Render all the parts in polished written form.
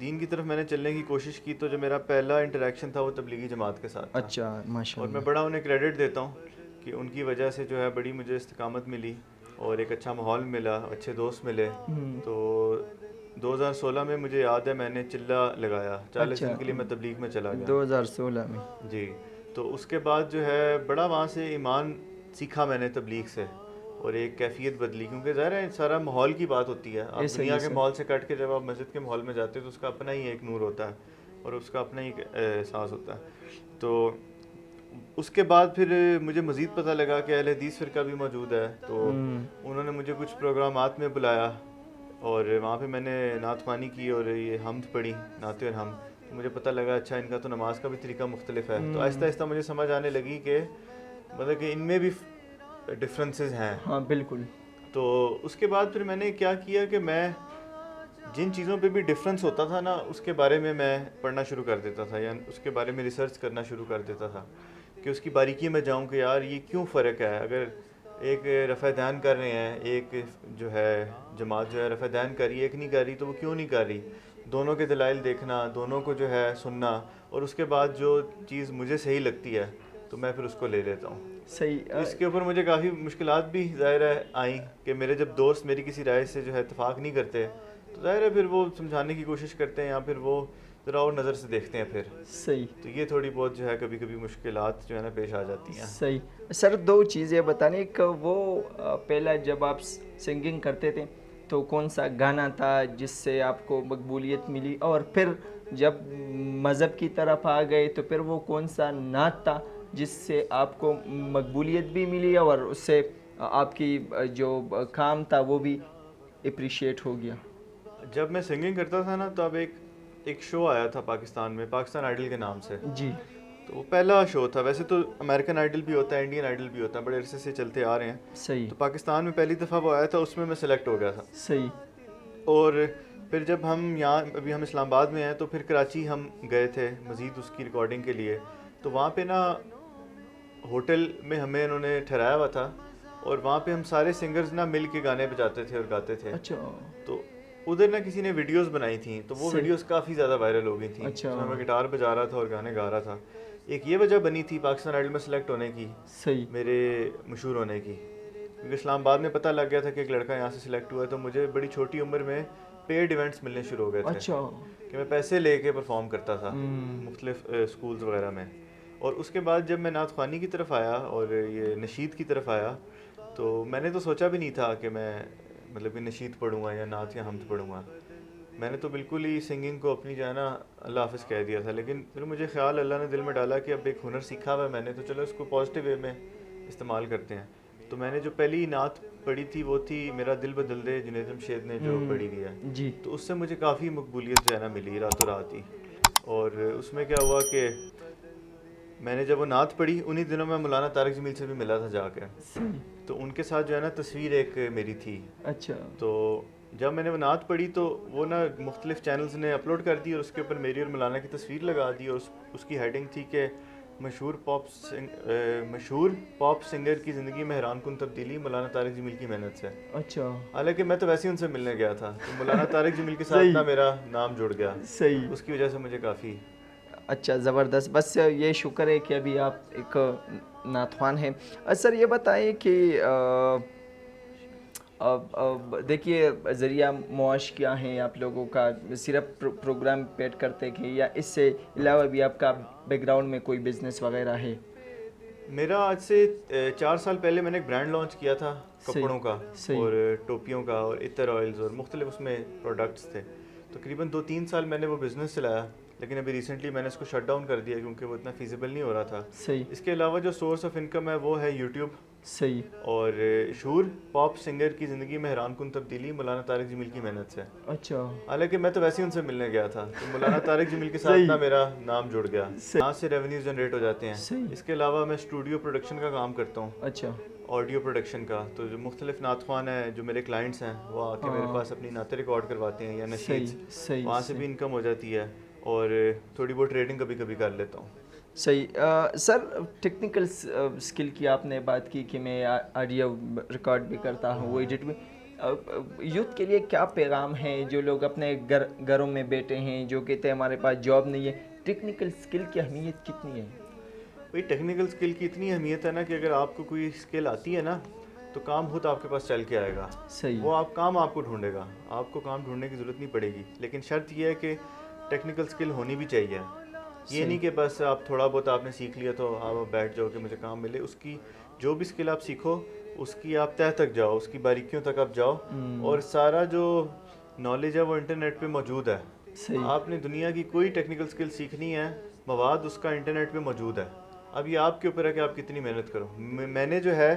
دین کی طرف میں نے چلنے کی کوشش کی تو جو میرا پہلا انٹریکشن تھا وہ تبلیغی جماعت کے ساتھ تھا. اچھا ماشاء اور اللہ. میں بڑا انہیں کریڈٹ دیتا ہوں کہ ان کی وجہ سے جو ہے بڑی مجھے استقامت ملی اور ایک اچھا ماحول ملا, اچھے دوست ملے. تو 2016 میں مجھے یاد ہے میں نے چلہ لگایا, 40 دن کے لیے میں تبلیغ میں چلا گیا 2016 میں. جی. تو اس کے بعد جو ہے بڑا وہاں سے ایمان سیکھا میں نے تبلیغ سے, اور ایک کیفیت بدلی, کیونکہ ظاہر ہے سارا ماحول کی بات ہوتی ہے. آپ دنیا کے ماحول سے کٹ کے جب آپ مسجد کے ماحول میں جاتے ہیں تو اس کا اپنا ہی ایک نور ہوتا ہے اور اس کا اپنا ہی احساس ہوتا ہے. تو اس کے بعد پھر مجھے مزید پتہ لگا کہ اہل حدیث فرقہ بھی موجود ہے, تو انہوں نے مجھے کچھ پروگرامات میں بلایا اور وہاں پہ میں نے نعت خوانی کی اور یہ حمد پڑھی, نعت اور حمد. تو مجھے پتہ لگا اچھا ان کا تو نماز کا بھی طریقہ مختلف ہے. تو آہستہ آہستہ مجھے سمجھ آنے لگی کہ مطلب کہ ان میں بھی ڈفرینسز ہیں. ہاں بالکل. تو اس کے بعد پھر میں نے کیا کیا کہ میں جن چیزوں پہ بھی ڈفرینس ہوتا تھا نا اس کے بارے میں پڑھنا شروع کر دیتا تھا, یا اس کے بارے میں ریسرچ کرنا شروع کر دیتا تھا کہ اس کی باریکی میں جاؤں کہ یار یہ کیوں فرق ہے. اگر ایک رفع دین کر رہے ہیں, ایک جو ہے جماعت جو ہے رفع دین کر رہی ہے, ایک نہیں کر رہی, تو وہ کیوں نہیں کر رہی. دونوں کے دلائل دیکھنا, دونوں کو جو ہے سننا, اور اس کے بعد جو چیز مجھے صحیح لگتی ہے تو میں پھر اس کو لے لیتا ہوں. صحیح. اس کے اوپر مجھے کافی مشکلات بھی ظاہر ہے آئیں کہ میرے جب دوست میری کسی رائے سے جو ہے اتفاق نہیں کرتے تو ظاہر ہے پھر وہ سمجھانے کی کوشش کرتے ہیں یا پھر وہ ذرا اور نظر سے دیکھتے ہیں پھر. صحیح. تو یہ تھوڑی بہت جو ہے کبھی کبھی مشکلات جو ہے نا پیش آ جاتی ہیں. صحیح. سر دو چیزیں بتانے, ایک وہ پہلا جب آپ سنگنگ کرتے تھے تو کون سا گانا تھا جس سے آپ کو مقبولیت ملی, اور پھر جب مذہب کی طرف آ گئے تو پھر وہ کون سا نعت تھا جس سے آپ کو مقبولیت بھی ملی اور اس سے آپ کی جو کام تھا وہ بھی اپریشیٹ ہو گیا. جب میں سنگنگ کرتا تھا نا تو اب ایک شو آیا تھا پاکستان میں, پاکستان آئیڈل کے نام سے. جی. تو وہ پہلا شو تھا. ویسے تو امریکن آئیڈل بھی ہوتا ہے, انڈین آئیڈل بھی ہوتا ہے, بڑے عرصے سے چلتے آ رہے ہیں. صحیح. تو پاکستان میں پہلی دفعہ وہ آیا تھا, اس میں سلیکٹ ہو گیا تھا. صحیح. اور پھر جب ہم یہاں ابھی ہم اسلام آباد میں ہیں تو پھر کراچی ہم گئے تھے مزید اس کی ریکارڈنگ کے لیے. تو وہاں پہ نا ہوٹل میں ہمیں انہوں نے ٹھہرایا ہوا تھا اور وہاں پہ ہم سارے سنگرز نا مل کے گانے بجاتے تھے اور گاتے تھے. اچھا. تو ادھر نا کسی نے ویڈیوز بنائی تھیں تو وہ ویڈیوز کافی زیادہ وائرل ہو گئی تھیں. اچھا. میں گٹار بجا رہا تھا اور گانے گا رہا تھا. ایک یہ وجہ بنی تھی پاکستان آئیڈل میں سلیکٹ ہونے کی, صحیح, میرے مشہور ہونے کی, کیونکہ اسلام آباد میں پتہ لگ گیا تھا کہ ایک لڑکا یہاں سے سلیکٹ ہوا ہے. تو مجھے بڑی چھوٹی عمر میں پیڈ ایونٹس ملنے شروع ہو گئے تھے. اچھا, کہ میں پیسے لے کے پرفارم کرتا تھا مختلف اسکولز وغیرہ میں. اور اس کے بعد جب میں نعت خوانی کی طرف آیا اور یہ نشید کی طرف آیا تو میں نے تو سوچا بھی نہیں تھا کہ میں مطلب کہ نشید پڑھوں گا یا نعت یا حمد پڑھوں گا. میں نے تو بالکل ہی سنگنگ کو اپنی جو ہے نا اللہ حافظ کہہ دیا تھا. لیکن پھر مجھے خیال اللہ نے دل میں ڈالا کہ اب ایک ہنر سیکھا ہوا ہے میں نے, تو چلو اس کو پازیٹیو وے میں استعمال کرتے ہیں. تو میں نے جو پہلی نعت پڑھی تھی وہ تھی میرا دل بدل دے, جنید جمشید نے جو پڑھی ہوئی ہے. جی. تو اس سے مجھے کافی مقبولیت جو ہے نا ملی راتوں رات ہی. اور اس میں کیا ہوا کہ میں نے جب وہ نعت پڑھی انہی دنوں میں مولانا طارق جمیل سے بھی ملا تھا جا کے. تو ان کے ساتھ جو ہے نا تصویر ایک میری تھی. اچھا. تو جب میں نے وہ نعت پڑھی تو وہ نا مختلف چینلز نے اپلوڈ کر دی اور اس کے اوپر میری اور مولانا کی تصویر لگا دی, اور اس کی ہیڈنگ تھی کہ مشہور پاپ سنگر کی زندگی میں حیران کن تبدیلی مولانا طارق جمیل کی محنت سے. اچھا. حالانکہ میں تو ویسے ہی ان سے ملنے گیا تھا, تو مولانا طارق جمیل کے ساتھ نا میرا نام جڑ گیا. صحیح. اس کی وجہ سے مجھے کافی اچھا, زبردست. بس یہ شکر ہے کہ ابھی آپ ایک نعت خوان ہیں. سر یہ بتائیں کہ دیکھیے ذریعہ معاش کیا ہیں آپ لوگوں کا, صرف پروگرام پیٹ کرتے ہیں یا اس سے علاوہ بھی آپ کا بیک گراؤنڈ میں کوئی بزنس وغیرہ ہے؟ میرا آج سے 4 سال پہلے میں نے ایک برانڈ لانچ کیا تھا کپڑوں کا اور ٹوپیوں کا اور عطر آئلز اور مختلف اس میں پروڈکٹس تھے. تقریباً 2-3 سال میں نے وہ بزنس چلایا, لیکن ابھی ریسنٹلی میں نے اس کو شٹ ڈاؤن کر دیا کیونکہ وہ اتنا فیزیبل نہیں ہو رہا تھا. صحیح. اس کے علاوہ جو سورس آف انکم ہے وہ ہے یوٹیوب. صحیح. اور شور پاپ سنگر کی زندگی میں حیران کن تبدیلی مولانا طارق جمیل کی محنت سے. اچھا. حالانکہ میں تو ویسے ہی ان سے ملنے گیا تھا, تو مولانا طارق جمیل کے ساتھ نا میرا نام جڑ گیا, یہاں سے ریونیوز جنریٹ ہو جاتے ہیں. اس کے علاوہ میں اسٹوڈیو پروڈکشن کا کام کرتا ہوں. اچھا. آڈیو پروڈکشن کا. تو جو مختلف نعت خوان ہیں جو میرے کلائنٹس ہیں وہ آ کے میرے پاس اپنی نعتیں ریکارڈ کرواتے ہیں یا نشید, وہاں سے بھی انکم ہو جاتی ہے, اور تھوڑی بہت ٹریڈنگ کبھی کبھی کر لیتا ہوں. صحیح. سر ٹیکنیکل اسکل کی آپ نے بات کی کہ میں آڈیو ریکارڈ بھی کرتا ہوں, وہ ایڈٹ بھی. یوتھ کے لیے کیا پیغام ہے جو لوگ اپنے گھروں میں بیٹھے ہیں جو کہتے ہیں ہمارے پاس جاب نہیں ہے؟ ٹیکنیکل اسکل کی اہمیت کتنی ہے؟ بھائی ٹیکنیکل اسکل کی اتنی اہمیت ہے نا کہ اگر آپ کو کوئی اسکل آتی ہے نا تو کام خود آپ کے پاس چل کے آئے گا. صحیح. وہ کام آپ کو ڈھونڈے گا, آپ کو کام ڈھونڈنے کی ضرورت نہیں پڑے گی. لیکن شرط یہ ہے کہ ٹیکنیکل اسکل ہونی بھی چاہیے. یہ نہیں کہ بس آپ تھوڑا بہت آپ نے سیکھ لیا تو آپ بیٹھ جاؤ کہ مجھے کام ملے. اس کی جو بھی اسکل آپ سیکھو اس کی آپ تہ تک جاؤ, اس کی باریکیوں تک آپ جاؤ. اور سارا جو نالج ہے وہ انٹرنیٹ پہ موجود ہے. آپ نے دنیا کی کوئی ٹیکنیکل اسکل سیکھنی ہے, مواد اس کا انٹرنیٹ پہ موجود ہے. اب یہ آپ کے اوپر ہے کہ آپ کتنی محنت کرو. میں نے جو ہے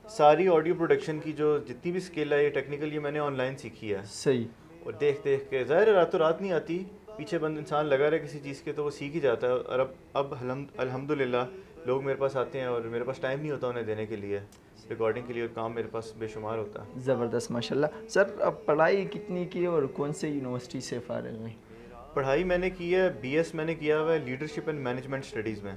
ساری آڈیو پروڈکشن کی جو جتنی بھی اسکل ہے یہ ٹیکنیکل یہ میں نے آن لائن سیکھی ہے. صحیح. اور دیکھ کے ظاہر ہے راتوں رات نہیں آتی, پیچھے بند انسان لگا رہے کسی چیز کے تو وہ سیکھ ہی جاتا ہے. اور اب الحمدللہ لوگ میرے پاس آتے ہیں اور میرے پاس ٹائم نہیں ہوتا انہیں دینے کے لیے, ریکارڈنگ کے لیے, اور کام میرے پاس بے شمار ہوتا ہے. زبردست, ماشاء اللہ. سر اب پڑھائی کتنی کی اور کون سے یونیورسٹی سے فارغ ہوئے؟ پڑھائی میں نے کی ہے BS میں نے کیا ہوا ہے لیڈرشپ اینڈ مینجمنٹ اسٹڈیز میں,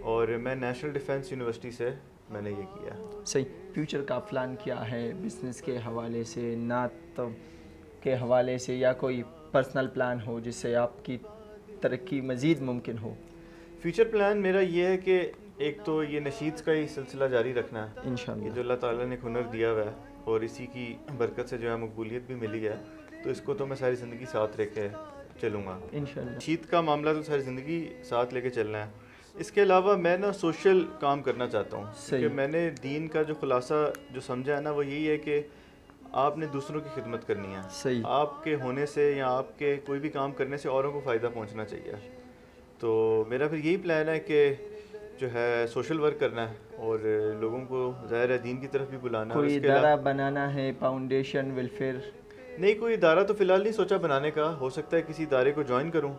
اور میں نیشنل ڈیفینس یونیورسٹی سے میں نے یہ کیا. صحیح. فیوچر کا پلان کیا ہے بزنس کے حوالے سے, نعت کے حوالے سے, یا کوئی پرسنل پلان ہو جس سے آپ کی ترقی مزید ممکن ہو؟ فیوچر پلان میرا یہ ہے کہ ایک تو یہ نشید کا ہی سلسلہ جاری رکھنا ہے انشاءاللہ. یہ جو اللہ تعالیٰ نے ہنر دیا ہوا ہے اور اسی کی برکت سے جو ہے مقبولیت بھی ملی ہے, تو اس کو تو میں ساری زندگی ساتھ رہ کے چلوں گا انشاءاللہ. نشید کا معاملہ تو ساری زندگی ساتھ لے کے چلنا ہے. اس کے علاوہ میں نا سوشل کام کرنا چاہتا ہوں, کہ میں نے دین کا جو خلاصہ جو سمجھا ہے نا وہ یہی ہے کہ آپ نے دوسروں کی خدمت کرنی ہے. صحیح. آپ کے ہونے سے یا آپ کے کوئی بھی کام کرنے سے اوروں کو فائدہ پہنچنا چاہیے. تو میرا پھر یہی پلان ہے کہ جو ہے سوشل ورک کرنا ہے اور لوگوں کو ظاہر ہے دین کی طرف بھی بلانا ہے. کوئی ادارہ بنانا ہے, فاؤنڈیشن, ویلفیئر؟ نہیں, کوئی ادارہ تو فی الحال نہیں سوچا بنانے کا. ہو سکتا ہے کسی ادارے کو جوائن کروں,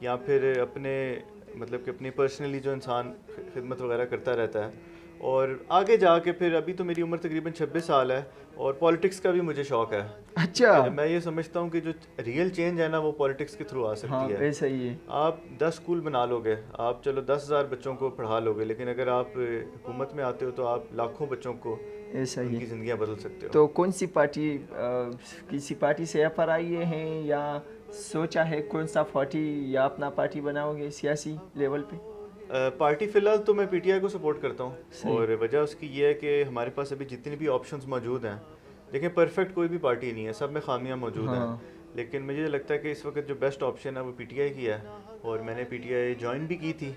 یا پھر اپنے مطلب کہ اپنی پرسنلی جو انسان خدمت وغیرہ کرتا رہتا ہے. اور آگے جا کے پھر ابھی تو میری عمر تقریباً 26 سال ہے اور پالیٹکس کا بھی مجھے شوق ہے. اچھا. میں یہ سمجھتا ہوں کہ جو ریئل چینج ہے نا وہ پالیٹکس کے تھرو آ سکتی ہے. صحیح ہے. آپ 10 اسکول بنا لو گے, آپ چلو 10,000 بچوں کو پڑھا لو گے, لیکن اگر آپ حکومت میں آتے ہو تو آپ لاکھوں بچوں کو ان کی زندگیاں بدل سکتے ہو. تو کون سی پارٹی, کسی پارٹی سے FRI ہیں یا سوچا ہے کون سا پارٹی, یا اپنا پارٹی بناؤ گے سیاسی لیول پہ؟ پارٹی فی الحال تو میں PTI کو سپورٹ کرتا ہوں, اور وجہ اس کی یہ ہے کہ ہمارے پاس ابھی جتنے بھی آپشنز موجود ہیں, دیکھیں پرفیکٹ کوئی بھی پارٹی نہیں ہے, سب میں خامیاں موجود ہیں, لیکن مجھے لگتا ہے کہ اس وقت جو بیسٹ آپشن ہے وہ PTI کی ہے. اور میں نے PTI جوائن بھی کی تھی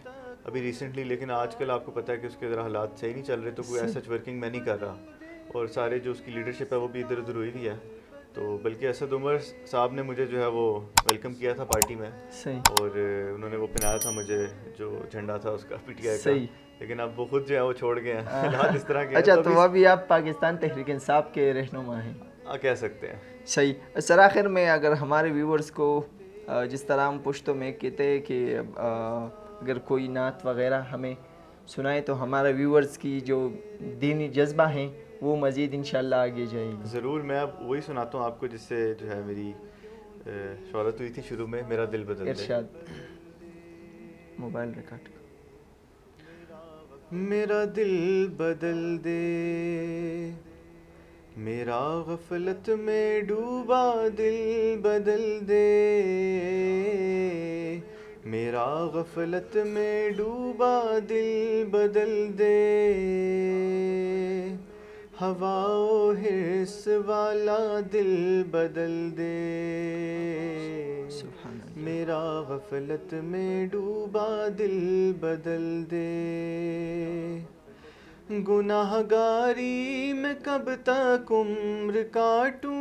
ابھی ریسنٹلی, لیکن آج کل آپ کو پتہ ہے کہ اس کے ذرا حالات صحیح نہیں چل رہے, تو کوئی ایسا ورکنگ میں نہیں کر رہا, اور سارے جو اس کی لیڈرشپ ہے وہ بھی ادھر ادھر ہوئی ہوئی ہے. تو بلکہ اسد عمر صاحب نے مجھے جو ہے وہ ویلکم کیا تھا پارٹی میں, اور انہوں نے وہ پہنایا تھا مجھے جو جھنڈا تھا اس کا PTI کا, لیکن اب وہ خود جو ہے وہ چھوڑ گئے ہیں حالات اس طرح کے. اچھا, تو ابھی آپ پاکستان تحریک انصاف کے رہنما ہیں, کہہ سکتے ہیں. صحیح. سر آخر میں اگر ہمارے ویورز کو جس طرح ہم پشتوں میں کہتے ہیں کہ اگر کوئی نعت وغیرہ ہمیں سنائے تو ہمارے ویورز کی جو دینی جذبہ ہیں وہ مزید انشاءاللہ آگے جائے گی. ضرور, میں اب وہی سناتا ہوں آپ کو جس سے جو ہے میری شہرت ہوئی تھی شروع میں, میرا دل بدل دے. ارشاد. Mobile record. میرا دل بدل دے, میرا غفلت میں ڈوبا دل بدل دے, میرا غفلت میں ڈوبا دل بدل دے, ہوا و حرص والا دل بدل دے, میرا غفلت میں ڈوبا دل بدل دے. گناہ گاری میں کب تک عمر کاٹوں,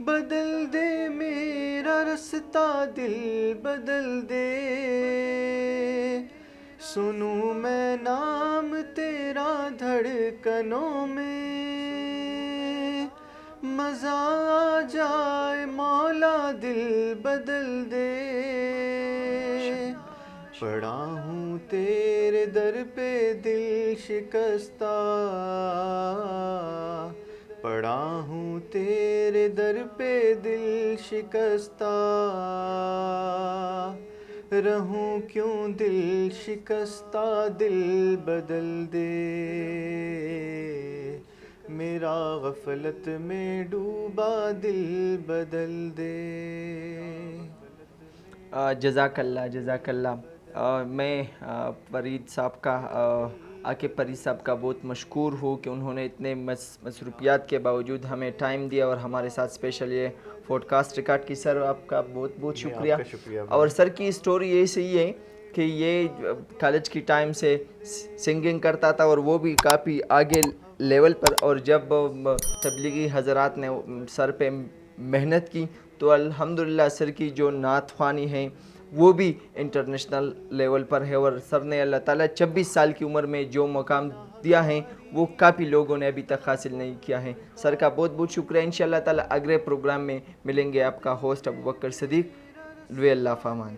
بدل دے میرا رستہ دل بدل دے, سنوں میں نام تیرا دھڑکنوں میں, مزہ آ جائے مولا دل بدل دے. پڑا ہوں تیرے در پہ دل شکستہ, پڑا ہوں تیرے در پہ دل شکستہ, رہوں کیوں دل شکستہ دل بدل دے, میرا غفلت میں ڈوبا دل بدل دے. جزاک اللہ. میں فرید صاحب کا عاقب فرید صاحب کا بہت مشکور ہوں کہ انہوں نے اتنے مصروفیات کے باوجود ہمیں ٹائم دیا اور ہمارے ساتھ اسپیشل یہ پوڈ کاسٹ ریکارڈ کی. سر آپ کا بہت بہت شکریہ. آپ کا شکریہ. اور سر کی اسٹوری یہ صحیح ہے کہ یہ کالج کی ٹائم سے سنگنگ کرتا تھا اور وہ بھی کافی آگے لیول پر, اور جب تبلیغی حضرات نے سر پہ محنت کی تو الحمدللہ سر کی جو نعت خوانی ہیں وہ بھی انٹرنیشنل لیول پر ہے, اور سر نے اللہ تعالیٰ 26 سال کی عمر میں جو مقام دیا ہے وہ کافی لوگوں نے ابھی تک حاصل نہیں کیا ہے. سر کا بہت بہت شکریہ. انشاءاللہ تعالیٰ اگلے پروگرام میں ملیں گے. آپ کا ہوسٹ ابوبکر صدیق. لوی اللہ فامان.